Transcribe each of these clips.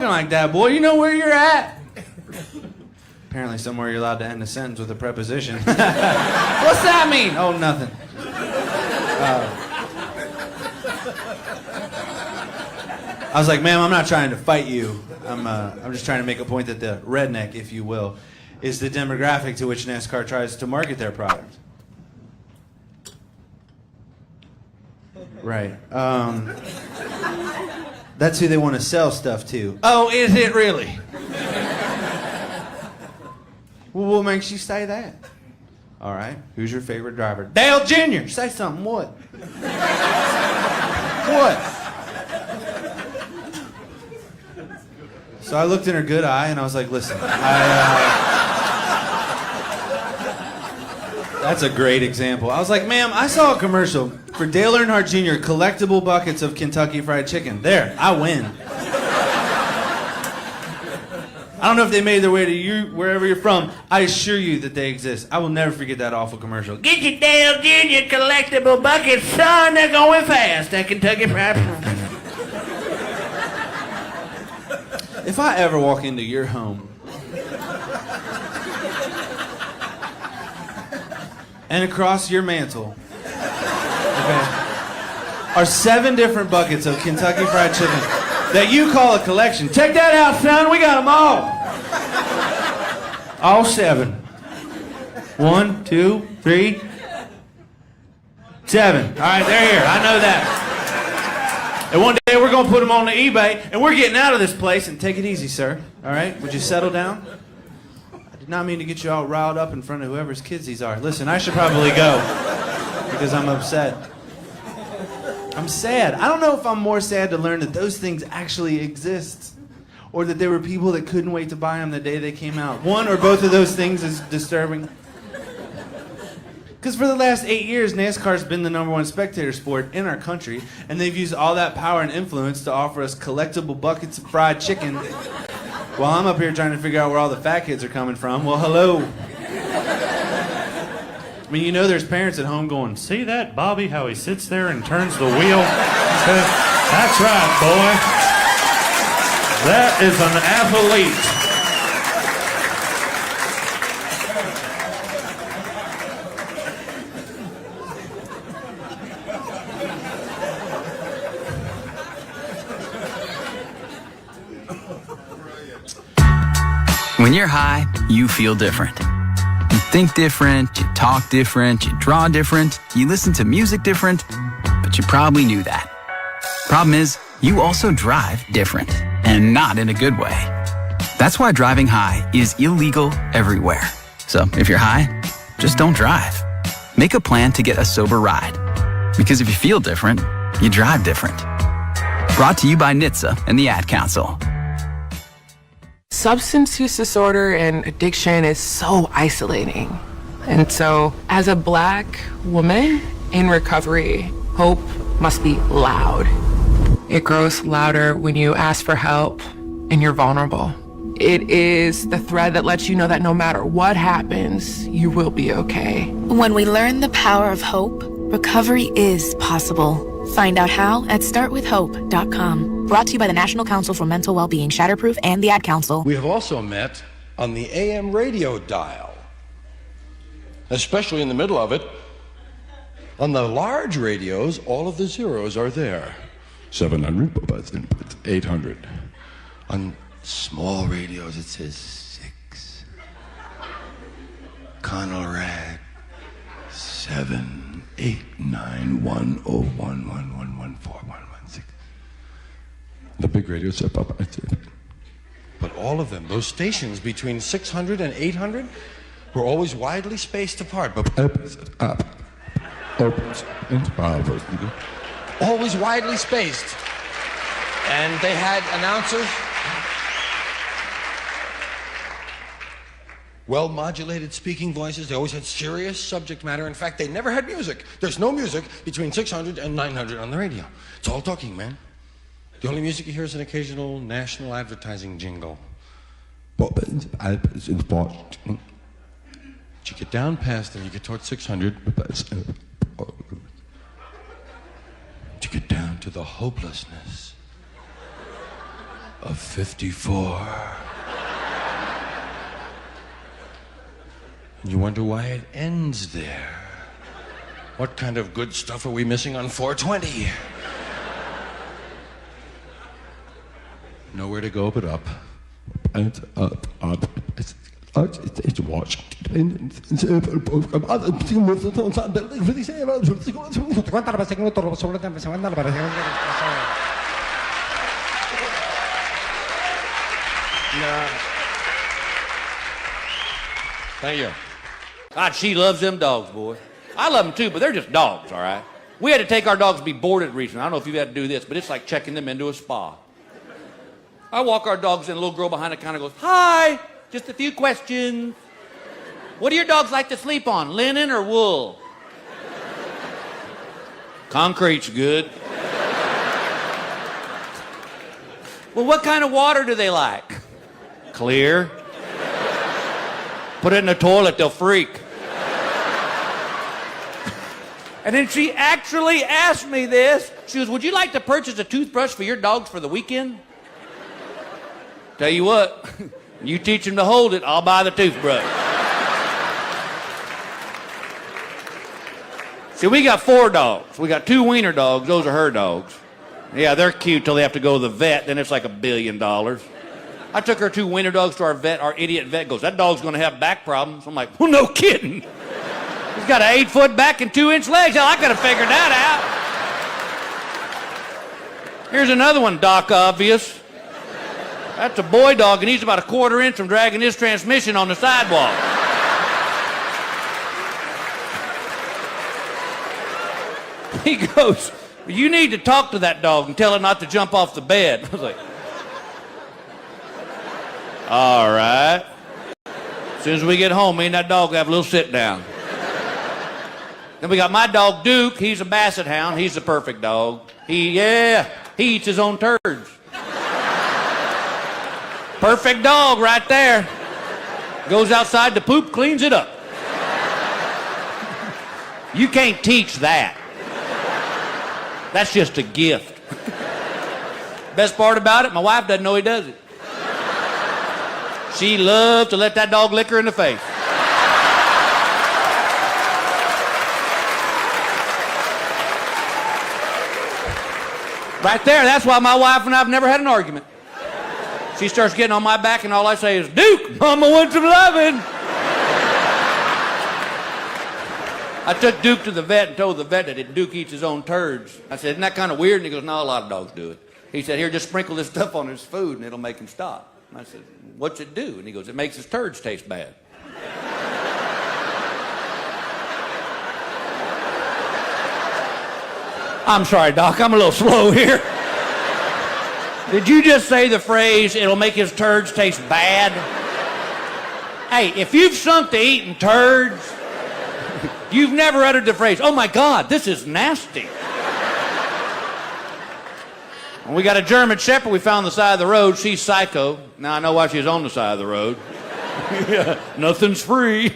like that, boy. You know where you're at. Apparently somewhere you're allowed to end a sentence with a preposition. What's that mean? Oh, nothing. I was like, ma'am, I'm not trying to fight you. I'm just trying to make a point that the redneck, if you will, is the demographic to which NASCAR tries to market their product. Right. That's who they want to sell stuff to. Oh, is it really? Well, what makes you say that? All right. Who's your favorite driver? Dale Jr. Say something. What? What? So I looked in her good eye and I was like, listen, that's a great example. I was like, ma'am, I saw a commercial for Dale Earnhardt Jr. collectible buckets of Kentucky Fried Chicken. There, I win. I don't know if they made their way to you, wherever you're from. I assure you that they exist. I will never forget that awful commercial. Get your Dale Jr. collectible buckets, son. They're going fast. That Kentucky Fried Chicken. If I ever walk into your home and across your mantle, okay, are 7 different buckets of Kentucky Fried Chicken that you call a collection. Check that out, son. We got them all. All 7. 1, 2, 3, 7. All right, they're here. I know that. And one day we're going to put them on the eBay, and we're getting out of this place. And take it easy, sir. All right? Would you settle down? I did not mean to get you all riled up in front of whoever's kids these are. Listen, I should probably go because I'm upset. I'm sad. I don't know if I'm more sad to learn that those things actually exist or that there were people that couldn't wait to buy them the day they came out. One or both of those things is disturbing. Because for the last 8 years, NASCAR's been the #1 spectator sport in our country, and they've used all that power and influence to offer us collectible buckets of fried chicken while I'm up here trying to figure out where all the fat kids are coming from. Well, hello. I mean, you know there's parents at home going, see that Bobby, how he sits there and turns the wheel? That's right, boy. That is an athlete. When you're high, you feel different. You think different, you talk different, you draw different, you listen to music different, but you probably knew that. Problem is, you also drive different, and not in a good way. That's why driving high is illegal everywhere. So if you're high, just don't drive. Make a plan to get a sober ride. Because if you feel different, you drive different. Brought to you by NHTSA and the Ad Council. Substance use disorder and addiction is so isolating. And so, as a Black woman in recovery, hope must be loud. It grows louder when you ask for help and you're vulnerable. It is the thread that lets you know that no matter what happens, you will be okay. When we learn the power of hope, recovery is possible. Find out how at startwithhope.com. Brought to you by the National Council for Mental Wellbeing, Shatterproof, and the Ad Council. We have also met on the AM radio dial, especially in the middle of it. On the large radios, all of the zeros are there. 700, 800. On small radios, it says 6. Conrad, 7, 8, 9, 1, 0, 1, 1, 1, 1, 4, 1, 1, 6. The big radios up. But all of them, those stations between 600 and 800, were always widely spaced apart. But always widely spaced. And they had announcers, well-modulated speaking voices. They always had serious subject matter. In fact, they never had music. There's no music between 600 and 900 on the radio. It's all talking, man. The only music you hear is an occasional national advertising jingle. But you get down past them, you get towards 600. You get down to the hopelessness. of 54. And you wonder why it ends there. What kind of good stuff are we missing on 420? Nowhere to go but up. And up. It's watch. Thank you. God, she loves them dogs, boy. I love them too, but they're just dogs, all right? We had to take our dogs to be boarded recently. I don't know if you've had to do this, but it's like checking them into a spa. I walk our dogs in, a little girl behind the counter goes, "Hi, just a few questions. What do your dogs like to sleep on, linen or wool?" Concrete's good. Well, what kind of water do they like? Clear. Put it in the toilet, they'll freak. And then she actually asked me this. She goes, "Would you like to purchase a toothbrush for your dogs for the weekend?" Tell you what, you teach them to hold it, I'll buy the toothbrush. See, we got 4 dogs. We got 2 wiener dogs. Those are her dogs. Yeah, they're cute till they have to go to the vet. Then it's like $1 billion. I took her 2 wiener dogs to our vet. Our idiot vet goes, "That dog's going to have back problems." I'm like, "Well, no kidding. He's got an 8-foot back and 2-inch legs. Hell, I could have figured that out." Here's another one, Doc Obvious. That's a boy dog, and he's about 1/4 inch from dragging his transmission on the sidewalk. He goes, "You need to talk to that dog and tell it not to jump off the bed." I was like, all right. As soon as we get home, me and that dog have a little sit down. Then we got my dog, Duke. He's a basset hound. He's the perfect dog. He eats his own turds. Perfect dog right there. Goes outside to poop, cleans it up. You can't teach that. That's just a gift. Best part about it, my wife doesn't know he does it. She loves to let that dog lick her in the face. Right there, that's why my wife and I have never had an argument. She starts getting on my back and all I say is, "Duke, Mama wants some loving." I took Duke to the vet and told the vet that Duke eats his own turds. I said, "Isn't that kind of weird?" And he goes, "No, a lot of dogs do it." He said, "Here, just sprinkle this stuff on his food and it'll make him stop." And I said, "What's it do?" And he goes, "It makes his turds taste bad." I'm sorry, Doc, I'm a little slow here. Did you just say the phrase, "it'll make his turds taste bad"? Hey, if you've sunk to eating turds, you've never uttered the phrase, "Oh my God, this is nasty." And we got a German Shepherd we found on the side of the road. She's psycho. Now I know why she's on the side of the road. Nothing's free.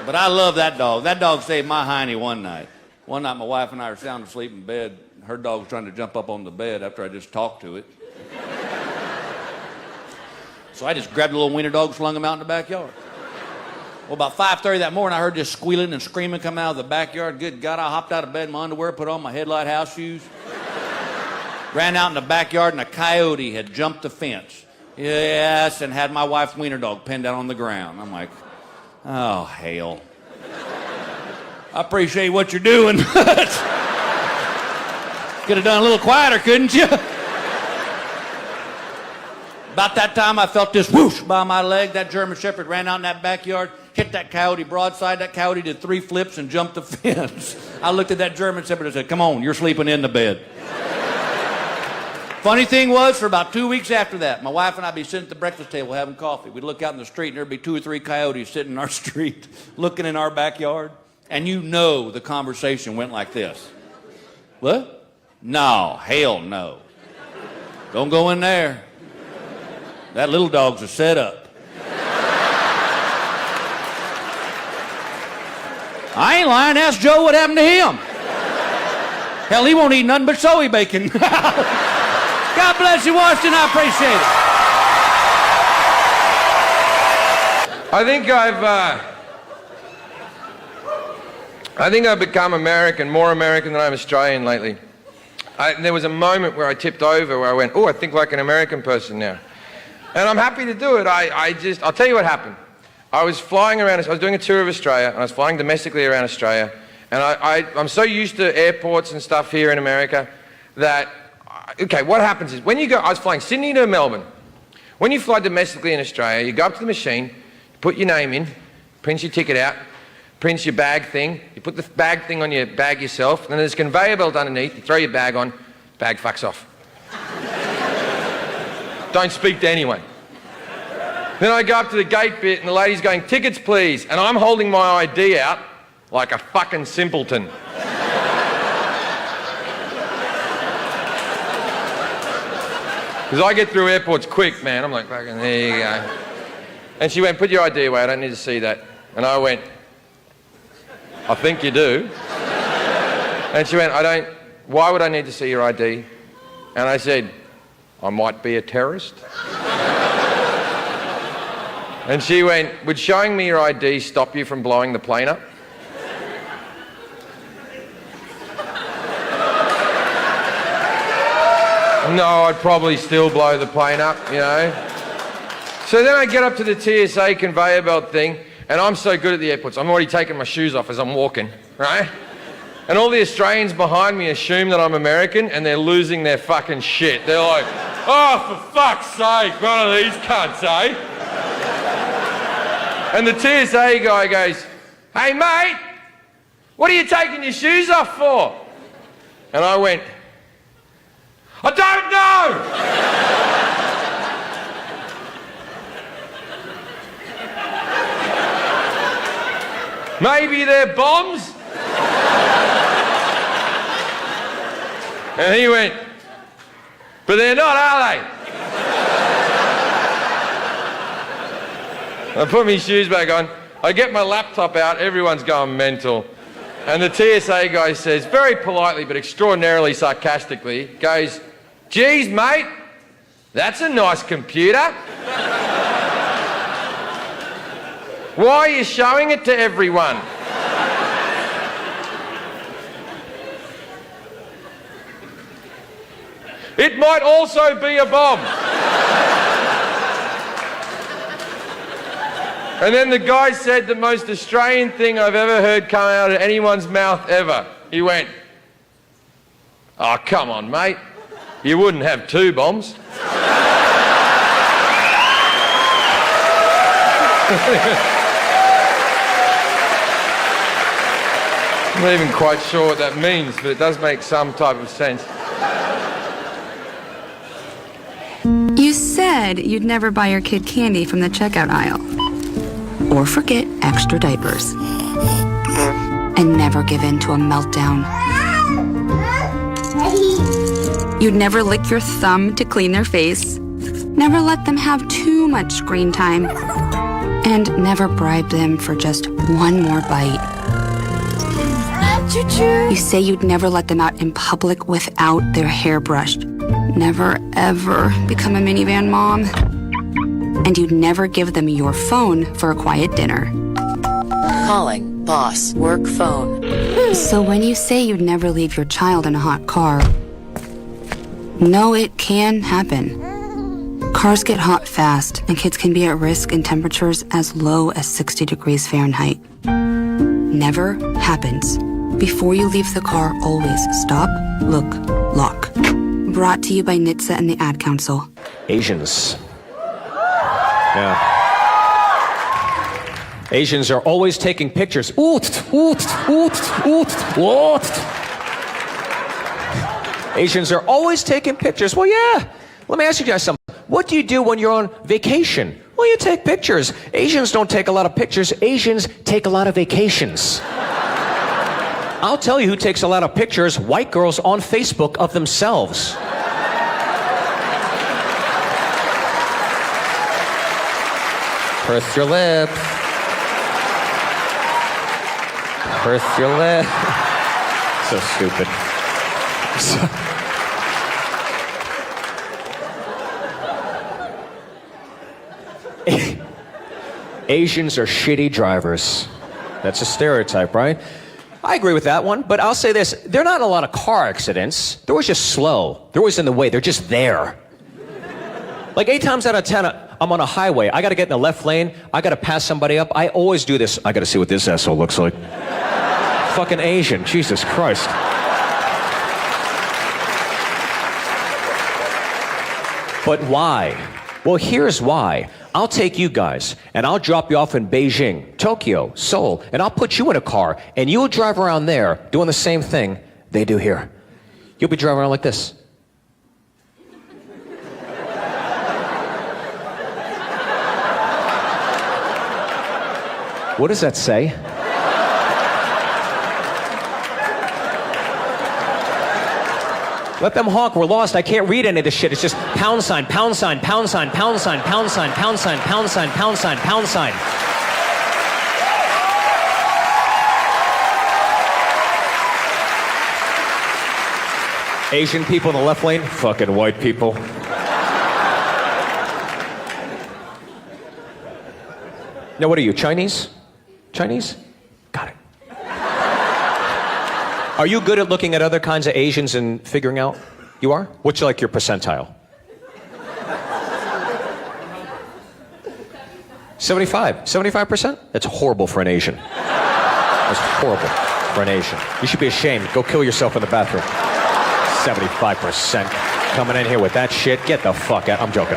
But I love that dog. That dog saved my hiney one night. One night my wife and I were sound asleep in bed. Her dog was trying to jump up on the bed after I just talked to it. So I just grabbed a little wiener dog, slung him out in the backyard. Well, about 5:30 that morning, I heard this squealing and screaming come out of the backyard. Good God, I hopped out of bed in my underwear, put on my headlight house shoes, ran out in the backyard, and a coyote had jumped the fence. Yes, and had my wife's wiener dog pinned down on the ground. I'm like, oh, hell. I appreciate what you're doing. Could have done a little quieter, couldn't you? About that time, I felt this whoosh by my leg. That German Shepherd ran out in that backyard, hit that coyote broadside. That coyote did 3 flips and jumped the fence. I looked at that German Shepherd and said, "Come on, you're sleeping in the bed." Funny thing was, for about 2 weeks after that, my wife and I'd be sitting at the breakfast table having coffee. We'd look out in the street, and there'd be 2 or 3 coyotes sitting in our street, looking in our backyard. And you know the conversation went like this. "What? No, hell no. Don't go in there. That little dog's a setup." I ain't lying. Ask Joe what happened to him. Hell, he won't eat nothing but soy bacon. God bless. glad she watched and I appreciate it. I think I've become more American than I'm Australian lately. There was a moment where I tipped over where I went, oh, I think like an American person now. And I'm happy to do it. I'll tell you what happened. I was flying around, I was doing a tour of Australia, and I was flying domestically around Australia, and I'm so used to airports and stuff here in America that, okay, what happens is, I was flying Sydney to Melbourne. When you fly domestically in Australia, you go up to the machine, you put your name in, print your ticket out, print your bag thing, you put the bag thing on your bag yourself, and then there's a conveyor belt underneath, you throw your bag on, bag fucks off. Don't speak to anyone. Then I go up to the gate bit and the lady's going, tickets please, and I'm holding my ID out like a fucking simpleton. Because I get through airports quick, man. I'm like, fucking, there you go. And she went, put your ID away, I don't need to see that. And I went, I think you do. And she went, why would I need to see your ID? And I said, I might be a terrorist. And she went, would showing me your ID stop you from blowing the plane up? No, I'd probably still blow the plane up, you know. So then I get up to the TSA conveyor belt thing, and I'm so good at the airports, I'm already taking my shoes off as I'm walking, right? And all the Australians behind me assume that I'm American, and they're losing their fucking shit. They're like, oh, for fuck's sake, one of these cunts, eh? And the TSA guy goes, hey mate, what are you taking your shoes off for? And I went, I don't know! Maybe they're bombs? And he went, but they're not, are they? I put my shoes back on, I get my laptop out, everyone's going mental. And the TSA guy says, very politely but extraordinarily sarcastically, goes, geez mate, that's a nice computer. Why are you showing it to everyone? It might also be a bomb. And then the guy said the most Australian thing I've ever heard come out of anyone's mouth ever. He went, oh, come on, mate. You wouldn't have two bombs. I'm not even quite sure what that means, but it does make some type of sense. You said you'd never buy your kid candy from the checkout aisle. Or forget extra diapers. And never give in to a meltdown. You'd never lick your thumb to clean their face. Never let them have too much screen time. And never bribe them for just one more bite. You say you'd never let them out in public without their hair brushed. Never, ever become a minivan mom. And you'd never give them your phone for a quiet dinner. Calling boss work phone. So when you say you'd never leave your child in a hot car, no, it can happen. Cars get hot fast, and kids can be at risk in temperatures as low as 60 degrees Fahrenheit. Never happens. Before you leave the car, always stop, look, lock. Brought to you by NHTSA and the Ad Council. Asians. Yeah. Asians are always taking pictures. Asians are always taking pictures. Well, yeah. Let me ask you guys something. What do you do when you're on vacation? Well, you take pictures. Asians don't take a lot of pictures. Asians take a lot of vacations. I'll tell you who takes a lot of pictures. White girls on Facebook of themselves. Purse your lips. Purse your lips. So stupid. Asians are shitty drivers. That's a stereotype, right? I agree with that one, but I'll say this. There are not a lot of car accidents. They're always just slow. They're always in the way. They're just there. Like 8 times out of 10, I'm on a highway. I got to get in the left lane. I got to pass somebody up. I always do this. I got to see what this asshole looks like. Fucking Asian. Jesus Christ. But why? Well, here's why. I'll take you guys, and I'll drop you off in Beijing, Tokyo, Seoul, and I'll put you in a car, and you'll drive around there doing the same thing they do here. You'll be driving around like this. What does that say? Let them honk, we're lost. I can't read any of this shit. It's just pound sign, pound sign, pound sign, pound sign, pound sign, pound sign, pound sign, pound sign, pound sign. Asian people in the left lane, fucking white people. Now what are you, Chinese? Chinese? Got it. Are you good at looking at other kinds of Asians and figuring out? You are? What's like your percentile? 75%? That's horrible for an Asian. That's horrible for an Asian. You should be ashamed. Go kill yourself in the bathroom. 75% coming in here with that shit. Get the fuck out. I'm joking.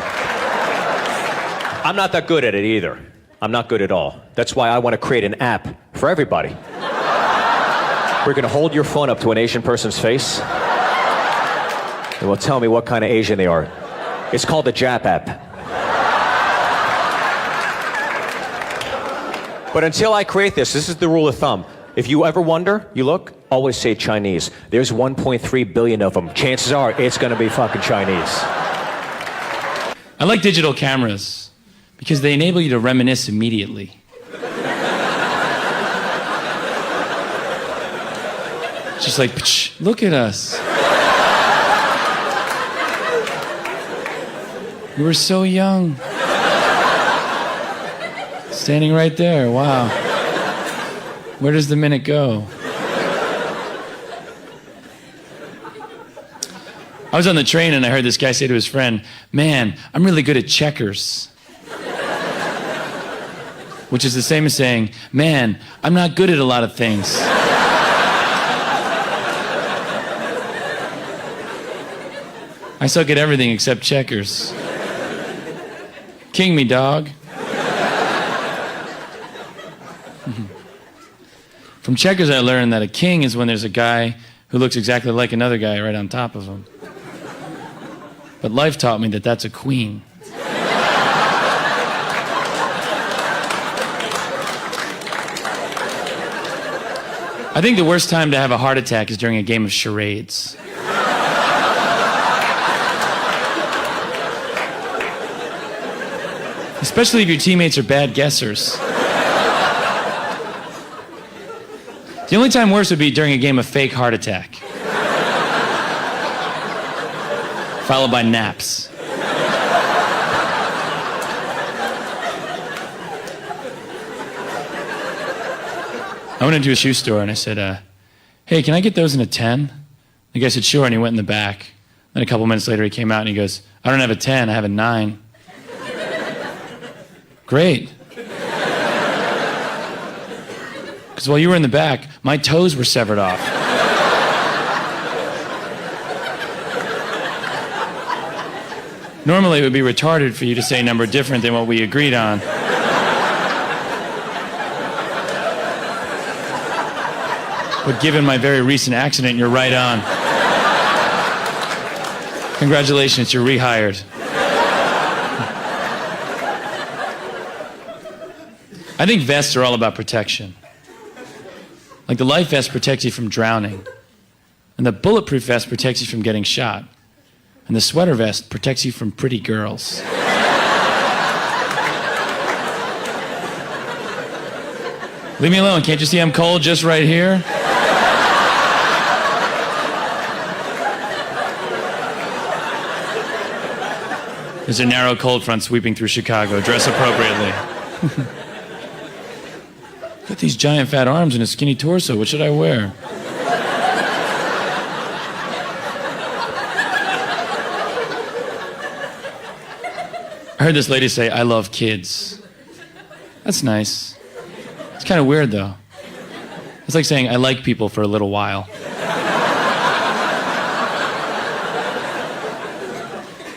I'm not that good at it either. I'm not good at all. That's why I want to create an app for everybody. We're going to hold your phone up to an Asian person's face. It will tell me what kind of Asian they are. It's called the Jap app. But until I create this is the rule of thumb. If you ever wonder, you look, always say Chinese. There's 1.3 billion of them. Chances are it's going to be fucking Chinese. I like digital cameras because they enable you to reminisce immediately. Just like, look at us. We were so young. Standing right there, wow. Where does the minute go? I was on the train and I heard this guy say to his friend, "Man, I'm really good at checkers." Which is the same as saying, "Man, I'm not good at a lot of things." I suck at everything except checkers. King me, dog. From checkers, I learned that a king is when there's a guy who looks exactly like another guy right on top of him. But life taught me that that's a queen. I think the worst time to have a heart attack is during a game of charades. Especially if your teammates are bad guessers. The only time worse would be during a game of fake heart attack. Followed by naps. I went into a shoe store and I said, "Hey, can I get those in a 10? The guy said, "Sure," and he went in the back. Then a couple minutes later he came out and he goes, "I don't have a 10, I have a 9. Great. Because while you were in the back, my toes were severed off. Normally it would be retarded for you to say a number different than what we agreed on. But given my very recent accident, you're right on. Congratulations, you're rehired. I think vests are all about protection. Like the life vest protects you from drowning. And the bulletproof vest protects you from getting shot. And the sweater vest protects you from pretty girls. Leave me alone, can't you see I'm cold just right here? There's a narrow cold front sweeping through Chicago. Dress appropriately. Got these giant fat arms and a skinny torso. What should I wear? I heard this lady say, "I love kids." That's nice. It's kind of weird, though. It's like saying, "I like people for a little while."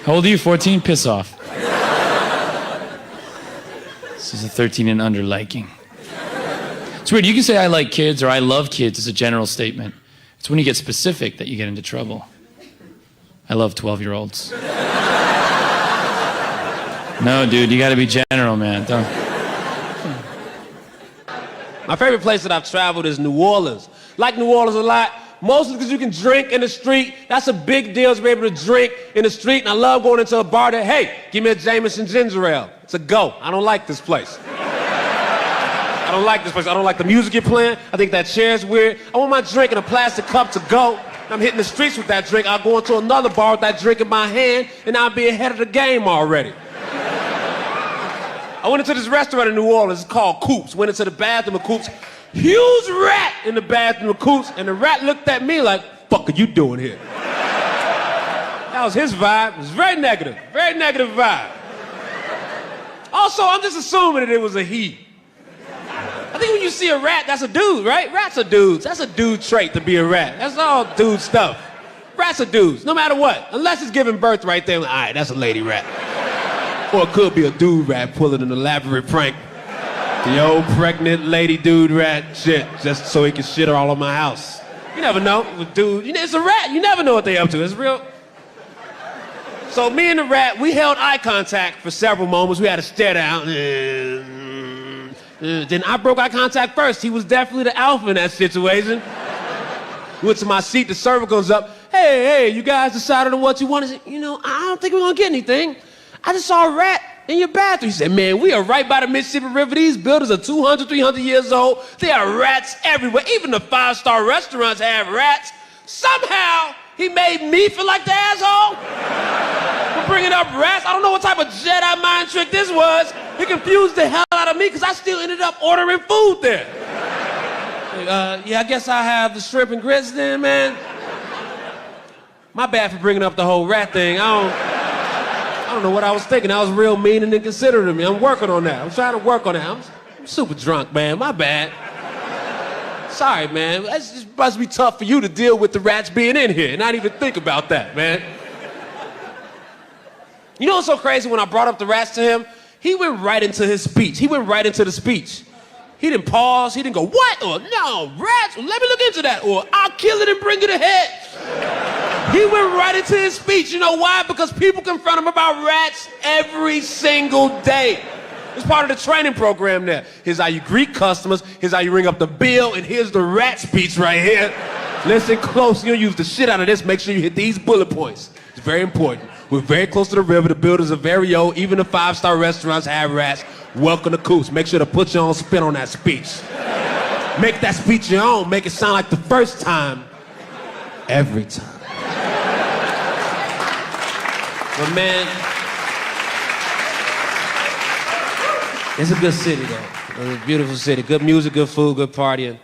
How old are you? 14? Piss off. This is a 13 and under liking. It's weird. You can say "I like kids" or "I love kids" as a general statement. It's when you get specific that you get into trouble. I love 12-year-olds. No, dude, you gotta be general, man. Don't. My favorite place that I've traveled is New Orleans. Like New Orleans a lot, mostly because you can drink in the street. That's a big deal to be able to drink in the street. And I love going into a bar that, hey, give me a Jameson ginger ale. It's a go. I don't like this place. I don't like this place. I don't like the music you're playing. I think that chair's weird. I want my drink in a plastic cup to go. I'm hitting the streets with that drink. I'll go into another bar with that drink in my hand, and I'll be ahead of the game already. I went into this restaurant in New Orleans. It's called Coops. Went into the bathroom of Coops. Huge rat in the bathroom of Coops, and the rat looked at me like, "Fuck are you doing here?" That was his vibe. It was very negative vibe. Also, I'm just assuming that it was a he. I think when you see a rat, that's a dude, right? Rats are dudes. That's a dude trait to be a rat. That's all dude stuff. Rats are dudes, no matter what. Unless it's giving birth right there. Like, all right, that's a lady rat. Or it could be a dude rat pulling an elaborate prank. The old pregnant lady dude rat shit, just so he can shit all on my house. You never know with dude. It's a rat. You never know what they up to. It's real. So me and the rat, we held eye contact for several moments. We had to stare down. Then I broke eye contact first. He was definitely the alpha in that situation. Went to my seat. The server goes up. Hey, you guys decided on what you want? I said, I don't think we're gonna get anything. I just saw a rat in your bathroom. He said, man, we are right by the Mississippi River. These buildings are 200, 300 years old. There are rats everywhere. Even the 5-star restaurants have rats. Somehow, he made me feel like the asshole for bringing up rats. I don't know what type of Jedi mind trick this was. He confused the hell out of me because I still ended up ordering food there. Yeah, I guess I have the shrimp and grits then, man. My bad for bringing up the whole rat thing. I don't know what I was thinking. I was real mean and inconsiderate of me. I'm working on that. I'm trying to work on that. I'm super drunk, man. My bad. Sorry, man. It just must be tough for you to deal with the rats being in here and not even think about that, man. You know what's so crazy? When I brought up the rats to him, he went right into his speech. He went right into the speech. He didn't pause. He didn't go, what? Or, no, rats? Well, let me look into that. Or, I'll kill it and bring it ahead. He went right into his speech. You know why? Because people confront him about rats every single day. It's part of the training program there. Here's how you greet customers. Here's how you ring up the bill. And here's the rat speech right here. Listen close. You'll use the shit out of this. Make sure you hit these bullet points. It's very important. We're very close to the river. The buildings are very old. Even the 5-star restaurants have rats. Welcome to Coops. Make sure to put your own spin on that speech. Make that speech your own. Make it sound like the first time. Every time. But man, it's a good city though. It's a beautiful city. Good music, good food, good partying.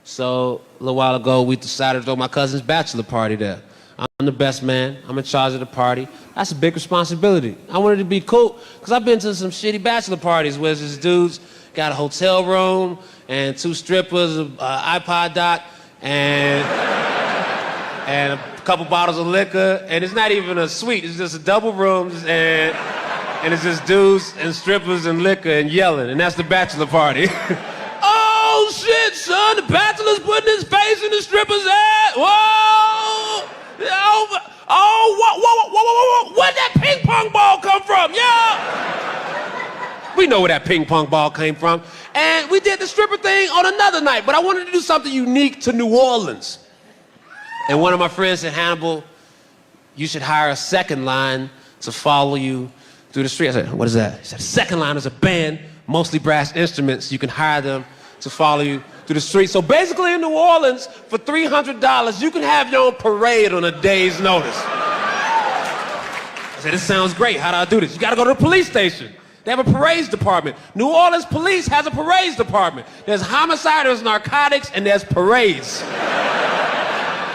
So a little while ago, we decided to throw my cousin's bachelor party there. I'm the best man. I'm in charge of the party. That's a big responsibility. I wanted to be cool because I've been to some shitty bachelor parties where this dude's got a hotel room and 2 strippers, an iPod dock, and a couple bottles of liquor, and it's not even a suite. It's just a double rooms, and it's just dudes and strippers and liquor and yelling, and that's the bachelor party. Oh shit, son! The bachelor's putting his face in the stripper's ass. Whoa! Whoa! Where'd that ping pong ball come from? Yeah! We know where that ping pong ball came from. And we did the stripper thing on another night, but I wanted to do something unique to New Orleans. And one of my friends said, Hannibal, you should hire a second line to follow you through the street. I said, what is that? He said, second line is a band, mostly brass instruments. You can hire them to follow you through the street. So basically in New Orleans, for $300, you can have your own parade on a day's notice. I said, this sounds great. How do I do this? You gotta go to the police station. They have a parades department. New Orleans police has a parades department. There's homicide, there's narcotics, and there's parades.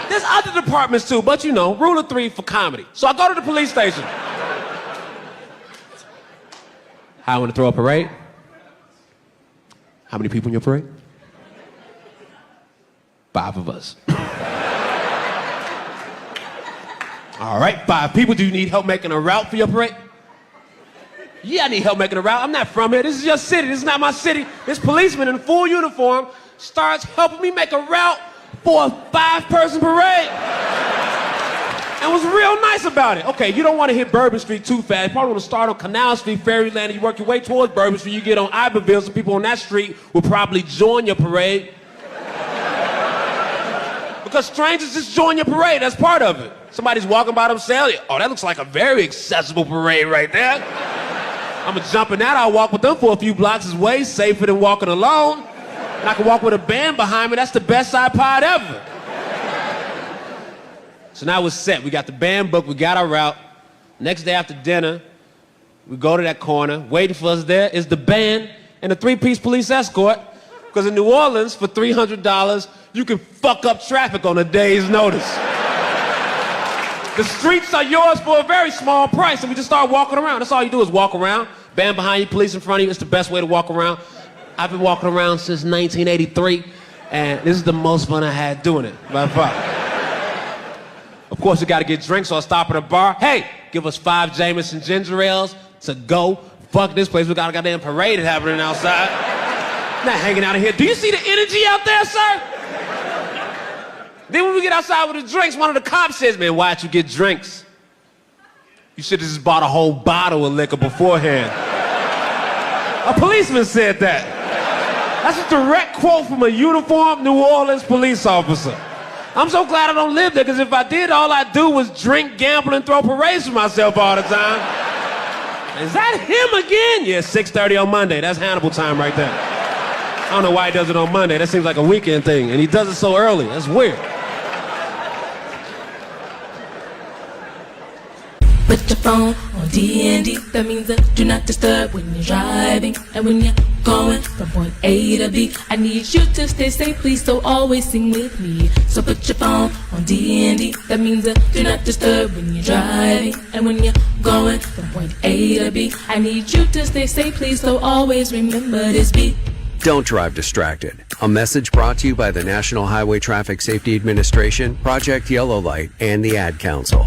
There's other departments too, but you know, rule of 3 for comedy. So I go to the police station. How I want to throw a parade? How many people in your parade? 5 of us. All right, 5 people. Do you need help making a route for your parade? Yeah, I need help making a route. I'm not from here. This is your city. This is not my city. This policeman in full uniform starts helping me make a route for a 5-person parade. And was real nice about it. Okay, you don't want to hit Bourbon Street too fast. You probably want to start on Canal Street, Fairyland, and you work your way towards Bourbon Street. You get on Iberville, some people on that street will probably join your parade. Because strangers just join your parade, that's part of it. Somebody's walking by themselves. Oh, that looks like a very accessible parade right there. I'm gonna jump in that, I'll walk with them for a few blocks. It's way safer than walking alone. And I can walk with a band behind me, that's the best iPod ever. So now we're set, we got the band booked, we got our route. Next day after dinner, we go to that corner. Waiting for us there is the band and a 3-piece police escort. Because in New Orleans, for $300, you can fuck up traffic on a day's notice. The streets are yours for a very small price, and we just start walking around. That's all you do is walk around. Band behind you, police in front of you. It's the best way to walk around. I've been walking around since 1983, and this is the most fun I had doing it, by far. Of course, you gotta get drinks, so I stop at a bar. Hey, give us 5 Jameson ginger ales to go. Fuck this place, we got a goddamn parade happening outside. Not hanging out in here. Do you see the energy out there, sir? Then when we get outside with the drinks, one of the cops says, man, why'd you get drinks? You should have just bought a whole bottle of liquor beforehand. A policeman said that. That's a direct quote from a uniformed New Orleans police officer. I'm so glad I don't live there, because if I did, all I'd do was drink, gamble, and throw parades for myself all the time. Is that him again? Yeah, 6:30 on Monday. That's Hannibal time right there. I don't know why he does it on Monday. That seems like a weekend thing, and he does it so early. That's weird. Put your phone on D&D, that means do not disturb when you're driving. And when you're going from point A to B, I need you to stay safe, please, so always sing with me. So put your phone on D&D, that means do not disturb when you're driving. And when you're going from point A to B, I need you to stay safe, please, so always remember this beat. Don't drive distracted. A message brought to you by the National Highway Traffic Safety Administration, Project Yellow Light, and the Ad Council.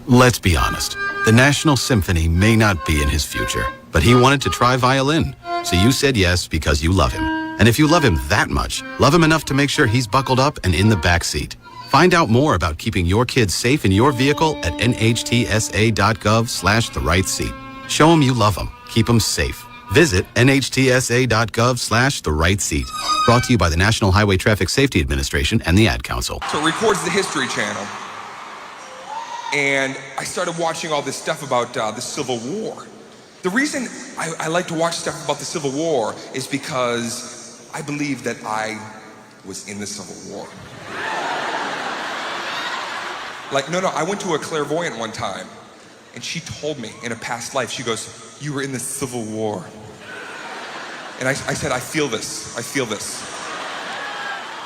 Let's be honest. The National Symphony may not be in his future, but he wanted to try violin. So you said yes because you love him. And if you love him that much, love him enough to make sure he's buckled up and in the back seat. Find out more about keeping your kids safe in your vehicle at nhtsa.gov/the-right-seat. Show him you love him. Keep him safe. Visit nhtsa.gov/the-right-seat. Brought to you by the National Highway Traffic Safety Administration and the Ad Council. So it records the History Channel. And I started watching all this stuff about the Civil War. The reason I like to watch stuff about the Civil War is because I believe that I was in the Civil War. Like, no, I went to a clairvoyant one time, and she told me in a past life, she goes, you were in the Civil War. And I said, I feel this.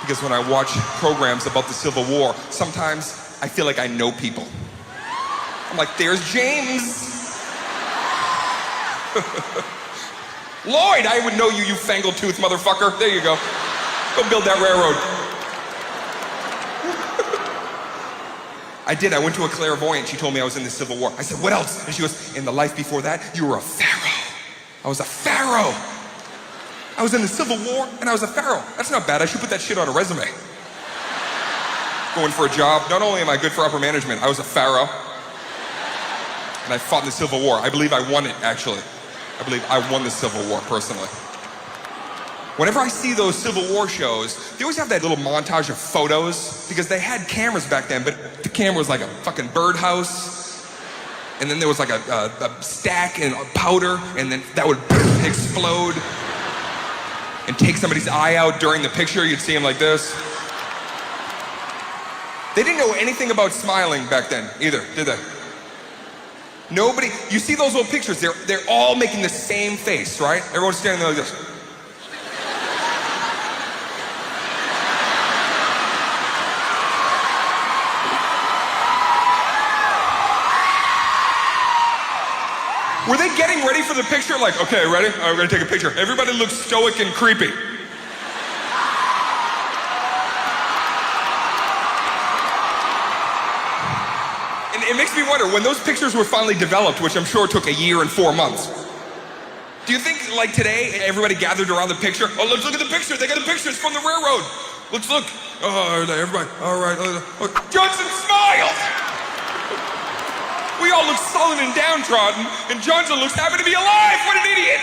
Because when I watch programs about the Civil War, sometimes I feel like I know people. I'm like, there's James. Lloyd, I would know you, you fangle-tooth motherfucker. There you go. Go build that railroad. I did. I went to a clairvoyant. She told me I was in the Civil War. I said, what else? And she goes, in the life before that, you were a pharaoh. I was a pharaoh. I was in the Civil War, and I was a pharaoh. That's not bad. I should put that shit on a resume. Going for a job. Not only am I good for upper management, I was a pharaoh. And I fought in the Civil War. I believe I won it, actually. I believe I won the Civil War, personally. Whenever I see those Civil War shows, they always have that little montage of photos, because they had cameras back then, but the camera was like a fucking birdhouse. And then there was like a stack and a powder, and then that would explode and take somebody's eye out during the picture. You'd see him like this. They didn't know anything about smiling back then either, did they? Nobody, you see those old pictures, they're all making the same face, right? Everyone's standing there like this. Were they getting ready for the picture? Like, okay, ready? All right, we're gonna take a picture. Everybody looks stoic and creepy. And it makes me wonder, when those pictures were finally developed, which I'm sure took a year and 4 months, do you think, like today, everybody gathered around the picture? Oh, let's look at the picture. They got the pictures from the railroad. Let's look. Oh, everybody, all right. Johnson smiled! We all look sullen and downtrodden, and Johnson looks happy to be alive. What an idiot!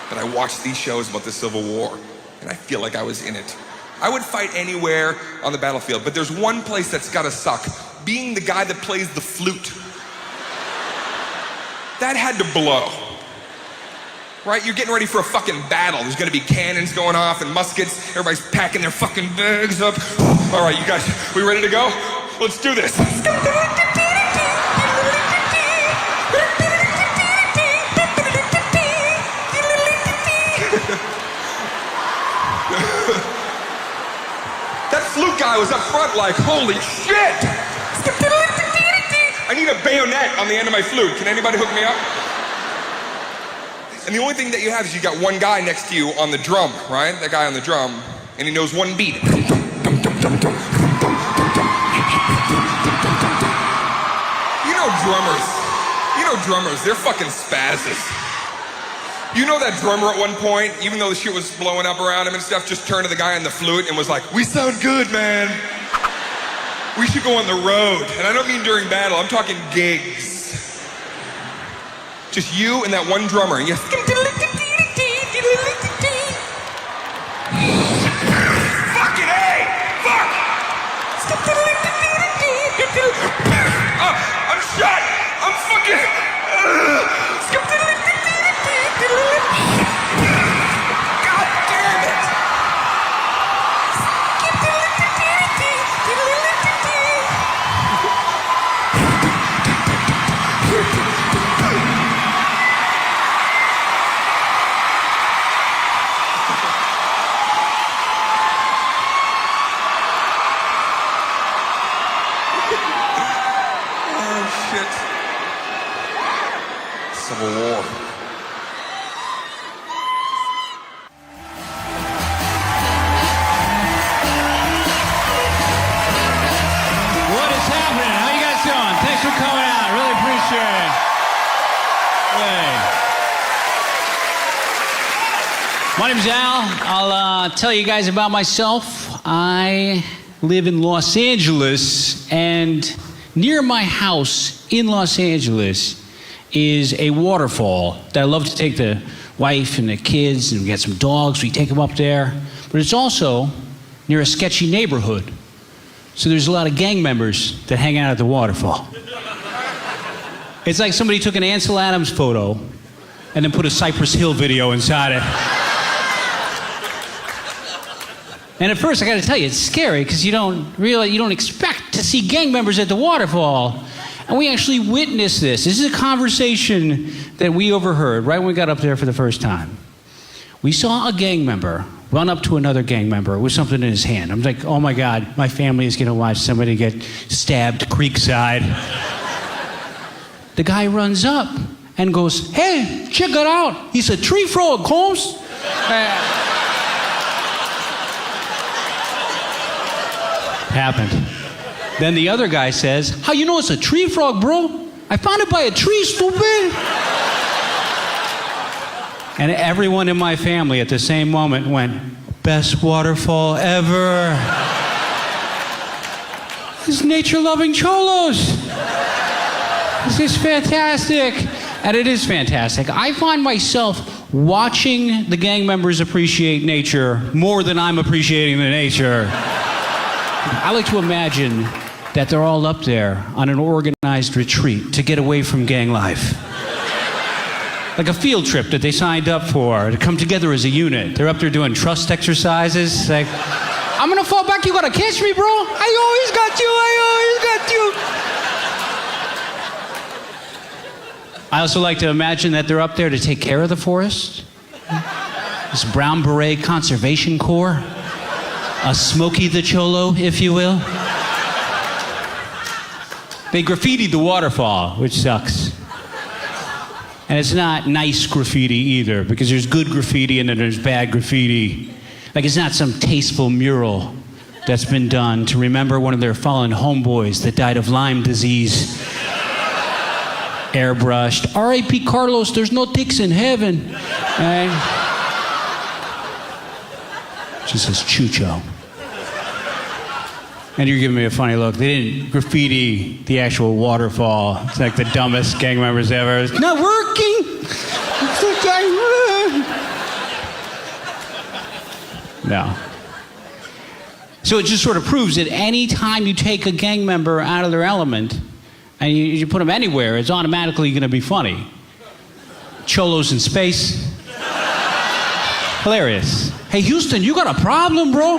But I watched these shows about the Civil War, and I feel like I was in it. I would fight anywhere on the battlefield, but there's one place that's gotta suck. Being the guy that plays the flute. That had to blow. Right? You're getting ready for a fucking battle. There's gonna be cannons going off and muskets. Everybody's packing their fucking bags up. All right, you guys, we ready to go? Let's do this. That flute guy was up front like, holy shit! I need a bayonet on the end of my flute. Can anybody hook me up? And the only thing that you have is you got one guy next to you on the drum, right? That guy on the drum, and he knows one beat. You know drummers, they're fucking spazzes. You know that drummer at one point, even though the shit was blowing up around him and stuff, just turned to the guy on the flute and was like, we sound good, man. We should go on the road. And I don't mean during battle, I'm talking gigs. Just you and that one drummer, and you fucking A! Fuck! I'm shot! I'm fucking... God damn it! Civil War. What is happening? How you guys doing? Thanks for coming out. Really appreciate it. Hey. My name's Al. I'll tell you guys about myself. I live in Los Angeles, and near my house in Los Angeles is a waterfall that I love to take the wife and the kids, and we got some dogs, we take them up there. But it's also near a sketchy neighborhood. So there's a lot of gang members that hang out at the waterfall. It's like somebody took an Ansel Adams photo and then put a Cypress Hill video inside it. And at first, I gotta tell you, it's scary because you don't expect to see gang members at the waterfall. And we actually witnessed this. This is a conversation that we overheard right when we got up there for the first time. We saw a gang member run up to another gang member with something in his hand. I'm like, oh my God, my family is gonna watch somebody get stabbed creekside. The guy runs up and goes, hey, check it out. He's a tree frog, Holmes. Happened. Then the other guy says, how you know it's a tree frog, bro? I found it by a tree, stupid. And everyone in my family at the same moment went, best waterfall ever. It's nature-loving cholos. This is fantastic. And it is fantastic. I find myself watching the gang members appreciate nature more than I'm appreciating the nature. I like to imagine that they're all up there on an organized retreat to get away from gang life. Like a field trip that they signed up for to come together as a unit. They're up there doing trust exercises. Like, I'm gonna fall back. You gotta catch me, bro. I always got you. I also like to imagine that they're up there to take care of the forest. This Brown Beret Conservation Corps. A Smokey the Cholo, if you will. They graffitied the waterfall, which sucks. And it's not nice graffiti either, because there's good graffiti and then there's bad graffiti. Like, it's not some tasteful mural that's been done to remember one of their fallen homeboys that died of Lyme disease. Airbrushed. R.I.P. Carlos, there's no dicks in heaven. Right? She says, Chucho. And you're giving me a funny look. They didn't graffiti the actual waterfall. It's like the dumbest gang members ever. It's not working! No. So it just sort of proves that any time you take a gang member out of their element and you put them anywhere, it's automatically going to be funny. Cholos in space. Hilarious. Hey, Houston, you got a problem, bro?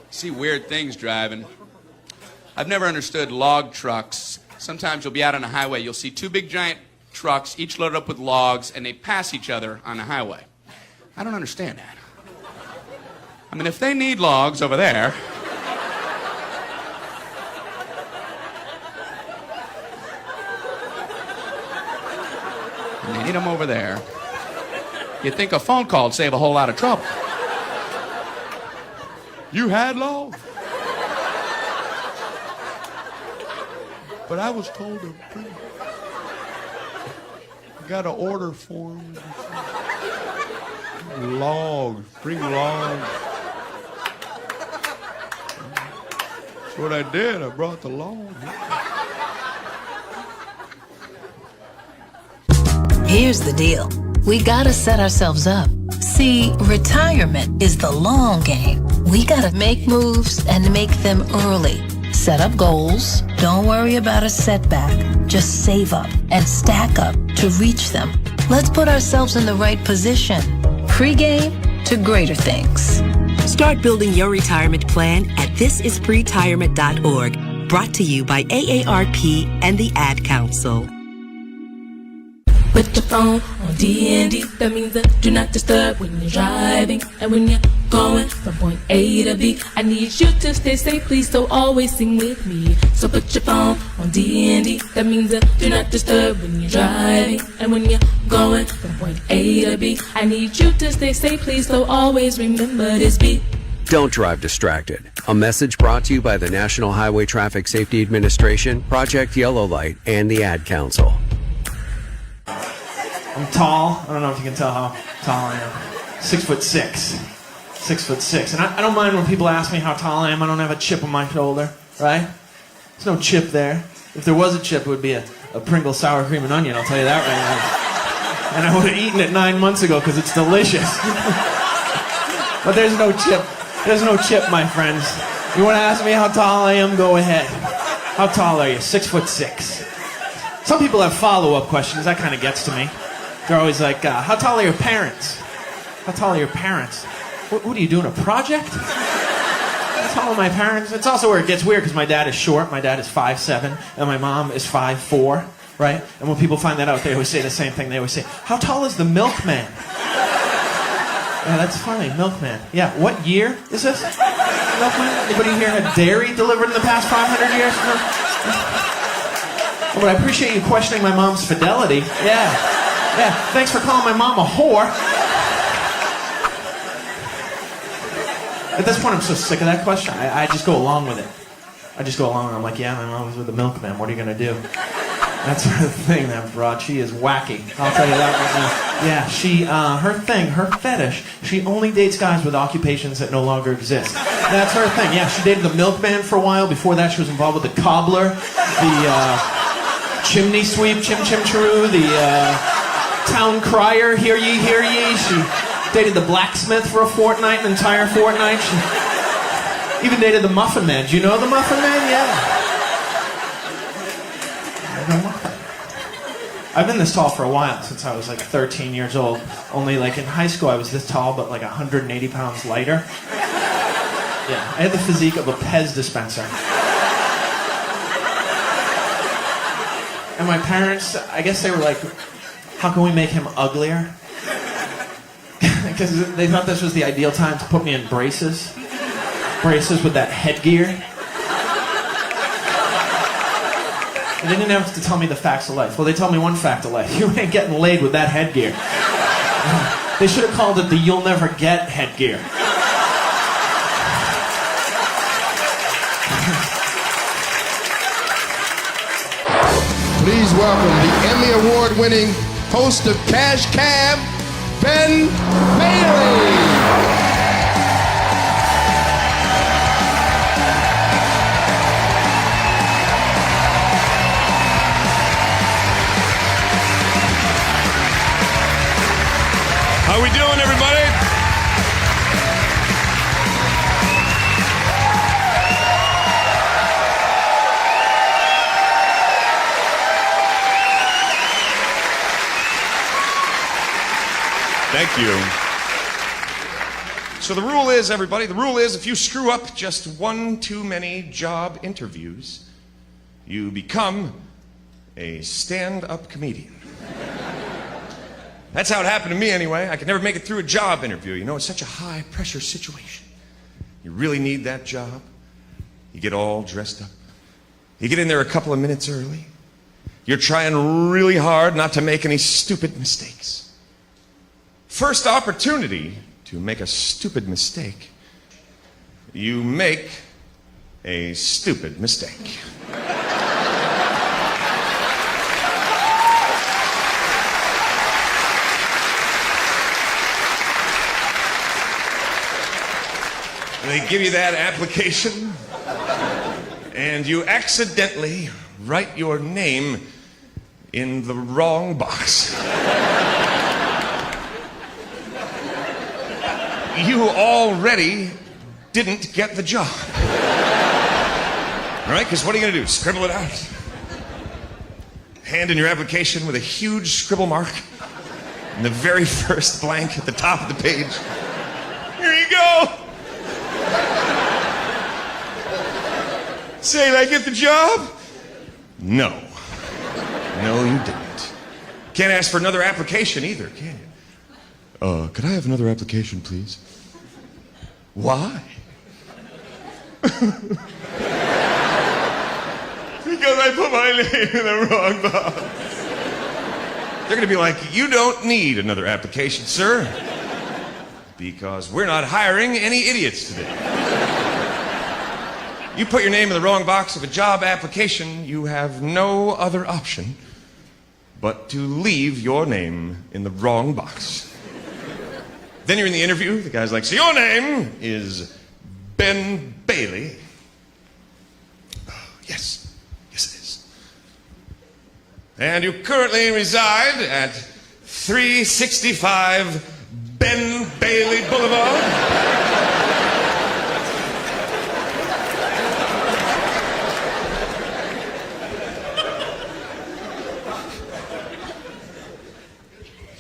See weird things driving. I've never understood log trucks. Sometimes you'll be out on a highway, you'll see two big giant trucks, each loaded up with logs, and they pass each other on the highway. I don't understand that. I mean, if they need logs over there, and they need them over there, you'd think a phone call would save a whole lot of trouble. You had logs? But I was told to bring. I got an order for them. Logs. Bring logs. That's what I did. I brought the logs. Here's the deal. We gotta set ourselves up. See, retirement is the long game. We gotta make moves and make them early. Set up goals. Don't worry about a setback. Just save up and stack up to reach them. Let's put ourselves in the right position. Pre-game to greater things. Start building your retirement plan at thisispretirement.org. Brought to you by AARP and the Ad Council. Put your phone on D&D. That means that do not disturb when you're driving. And when you're going from point A to B, I need you to stay safe, please, so always sing with me. So put your phone on D&D. That means that do not disturb when you're driving. And when you're going from point A to B, I need you to stay safe, please, so always remember this beat. Don't drive distracted. A message brought to you by the National Highway Traffic Safety Administration, Project Yellow Light, and the Ad Council. I'm tall. I don't know if you can tell how tall I am. 6'6". 6'6". And I don't mind when people ask me how tall I am. I don't have a chip on my shoulder, right? There's no chip there. If there was a chip, it would be a Pringle sour cream and onion, I'll tell you that right now. And I would have eaten it 9 months ago because it's delicious. But there's no chip. There's no chip, my friends. You want to ask me how tall I am? Go ahead. How tall are you? 6'6". Some people have follow-up questions. That kind of gets to me. They're always like, how tall are your parents? How tall are your parents? What are you doing, a project? How tall are my parents? It's also where it gets weird because my dad is short. My dad is 5'7", and my mom is 5'4", right? And when people find that out, they always say the same thing. They always say, how tall is the milkman? Yeah, that's funny, milkman. Yeah, what year is this? Milkman? Anybody here had dairy delivered in the past 500 years? No? Oh, but I appreciate you questioning my mom's fidelity. Yeah. Yeah, thanks for calling my mom a whore. At this point, I'm so sick of that question, I just go along with it. I just go along and I'm like, yeah, my mom was with the milkman, what are you gonna do? That's her thing, that broad. She is wacky. I'll tell you that right now. Yeah, she, her thing, her fetish, she only dates guys with occupations that no longer exist. That's her thing. Yeah, she dated the milkman for a while. Before that, she was involved with the cobbler, the chimney sweep, chim-chim-chiroo, the town crier, hear ye, hear ye. She dated the blacksmith for a fortnight, an entire fortnight. She even dated the Muffin Man. Do you know the Muffin Man? Yeah. I've been this tall for a while, since I was like 13 years old. Only like in high school I was this tall, but like 180 pounds lighter. Yeah, I had the physique of a Pez dispenser. And my parents, I guess they were like, how can we make him uglier? Because they thought this was the ideal time to put me in braces. Braces with that headgear. And they didn't have to tell me the facts of life. Well, they told me one fact of life. You ain't getting laid with that headgear. They should have called it the you'll never get headgear. Please welcome the Emmy Award-winning host of Cash Cab, Ben Bailey. How we doing, everybody? Thank you. So the rule is, everybody, the rule is if you screw up just one too many job interviews, you become a stand-up comedian. That's how it happened to me anyway. I could never make it through a job interview. You know, it's such a high-pressure situation. You really need that job. You get all dressed up. You get in there a couple of minutes early. You're trying really hard not to make any stupid mistakes. First opportunity to make a stupid mistake, you make a stupid mistake. They give you that application, and you accidentally write your name in the wrong box. You already didn't get the job. All right, because what are you going to do? Scribble it out? Hand in your application with a huge scribble mark in the very first blank at the top of the page. Here you go. Say, did I get the job? No. No, you didn't. Can't ask for another application either, can you? Could I have another application, please? Why? Because I put my name in the wrong box. They're going to be like, you don't need another application, sir. Because we're not hiring any idiots today. You put your name in the wrong box of a job application, you have no other option but to leave your name in the wrong box. Then you're in the interview, the guy's like, so your name is Ben Bailey? Yes, yes it is. And you currently reside at 365 Ben Bailey Boulevard?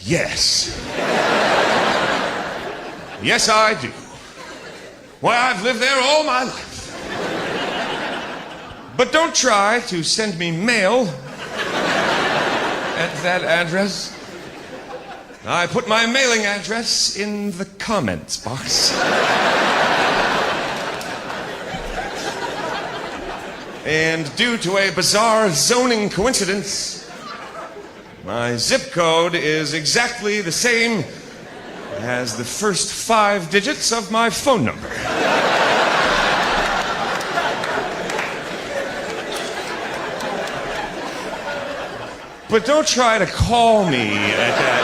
Yes. Yes, I do. Why, I've lived there all my life. But don't try to send me mail at that address. I put my mailing address in the comments box. And due to a bizarre zoning coincidence, my zip code is exactly the same as the first 5 digits of my phone number. But don't try to call me at that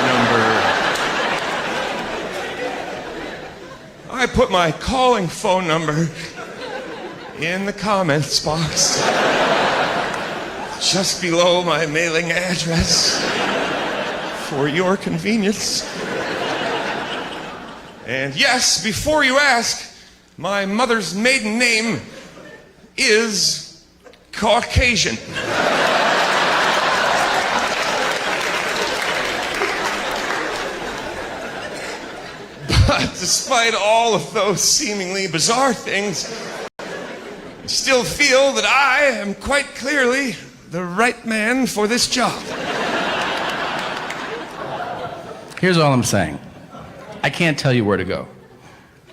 number. I put my calling phone number in the comments box, just below my mailing address, for your convenience. And yes, before you ask, my mother's maiden name is Caucasian. despite all of those seemingly bizarre things, I still feel that I am quite clearly the right man for this job. Here's all I'm saying. I can't tell you where to go.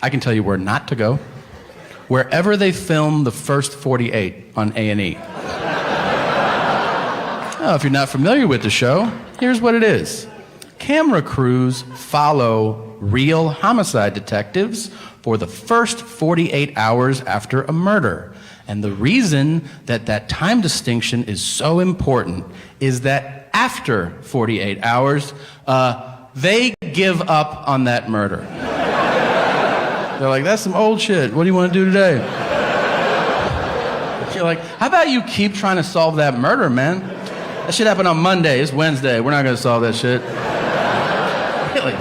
I can tell you where not to go. Wherever they film the first 48 on A&E. Now, if you're not familiar with the show, here's what it is. Camera crews follow real homicide detectives for the first 48 hours after a murder. And the reason that that time distinction is so important is that after 48 hours, they give up on that murder. They're like, that's some old shit. What do you want to do today? You're like, how about you keep trying to solve that murder, man? That shit happened on Monday. It's Wednesday. We're not going to solve that shit. Really.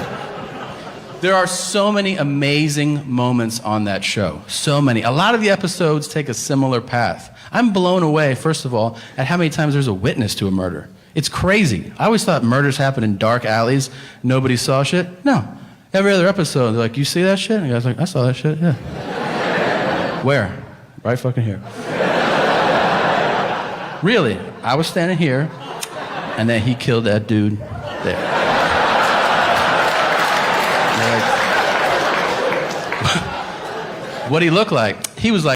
There are so many amazing moments on that show. So many. A lot of the episodes take a similar path. I'm blown away, first of all, at how many times there's a witness to a murder. It's crazy. I always thought murders happen in dark alleys. Nobody saw shit. No. Every other episode, they're like, you see that shit? And the guy's like, I saw that shit, yeah. Where? Right fucking here. Really, I was standing here, and then he killed that dude there. Like, what'd he look like? He was like